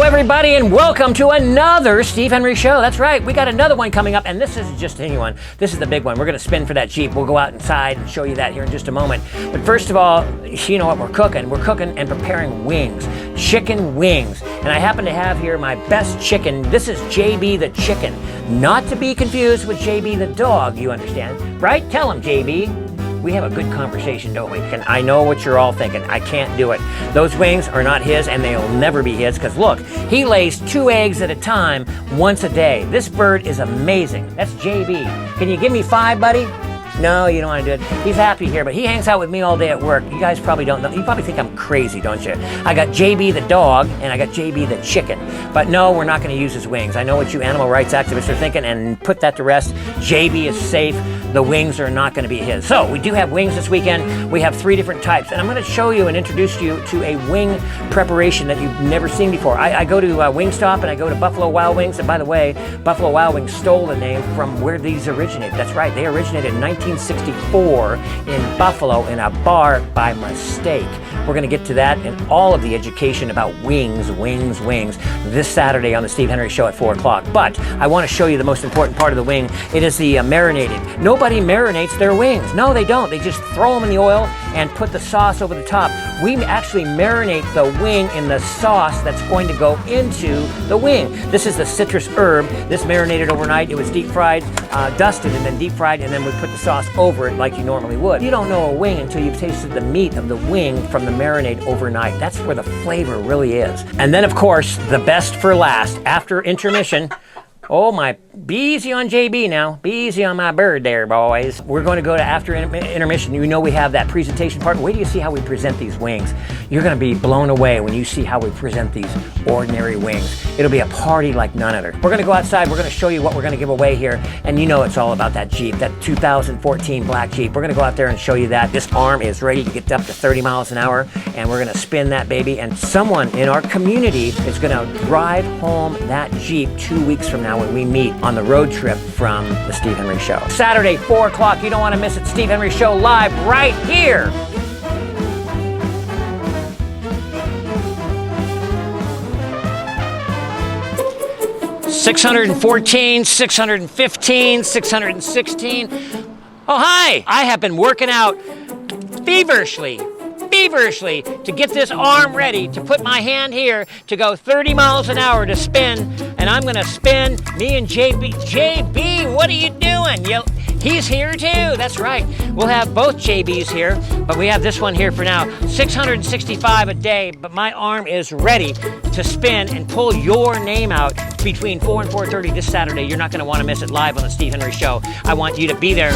everybody, and welcome to another Steve Henry Show. That's right, we got another one coming up, and this isn't just any one. This is the big one. We're going to spin for that Jeep. We'll go out inside and show you that here in just a moment. But first of all, you know what we're cooking? We're cooking and preparing wings, chicken wings. And I happen to have here my best chicken. This is JB the chicken, not to be confused with JB the dog, you understand, right? Tell him, JB. We have a good conversation, don't we? And I know what you're all thinking. I can't do it. Those wings are not his, and they'll never be his, because look, he lays 2 eggs at a time once a day. This bird is amazing. That's JB. Can you give me 5, buddy? No, you don't want to do it. He's happy here, but he hangs out with me all day at work. You guys probably don't know. You probably think I'm crazy, don't you? I got JB the dog, and I got JB the chicken. But no, we're not going to use his wings. I know what you animal rights activists are thinking, and put that to rest. JB is safe. The wings are not going to be his. So we do have wings this weekend. We have 3 different types, and I'm going to show you and introduce you to a wing preparation that you've never seen before. I go to Wingstop, and I go to Buffalo Wild Wings, and by the way, Buffalo Wild Wings stole the name from where these originated. That's right, they originated in 1964 in Buffalo in a bar by mistake. We're going to get to that and all of the education about wings this Saturday on the Steve Henry Show at 4 o'clock. But I want to show you the most important part of the wing. It is the marinated. Nobody marinates their wings. No, they don't. They just throw them in the oil and put the sauce over the top. We actually marinate the wing in the sauce that's going to go into the wing. This is the citrus herb. This marinated overnight. It was deep fried, dusted, and then deep fried, and then we put the sauce over it like you normally would. You don't know a wing until you've tasted the meat of the wing from the marinade overnight. That's where the flavor really is. And then, of course, the best for last, after intermission. Oh my, be easy on JB now. Be easy on my bird there, boys. We're going to go to after intermission. You know we have that presentation part. Wait till you see how we present these wings. You're going to be blown away when you see how we present these ordinary wings. It'll be a party like none other. We're going to go outside. We're going to show you what we're going to give away here. And you know it's all about that Jeep, that 2014 black Jeep. We're going to go out there and show you that. This arm is ready to get up to 30 miles an hour. And we're going to spin that baby. And someone in our community is going to drive home that Jeep 2 weeks from now when we meet on the road trip from the Steve Henry Show. Saturday, 4 o'clock. You don't want to miss it. Steve Henry Show live right here. $614, $615, $616. Oh, hi! I have been working out feverishly to get this arm ready, to put my hand here, to go 30 miles an hour to spin, and I'm gonna spin, me and JB. JB, what are you doing? He's here too, that's right. We'll have both JBs here, but we have this one here for now. 665 a day, but my arm is ready to spin and pull your name out between 4 and 4:30 this Saturday. You're not gonna wanna miss it live on the Steve Henry Show. I want you to be there.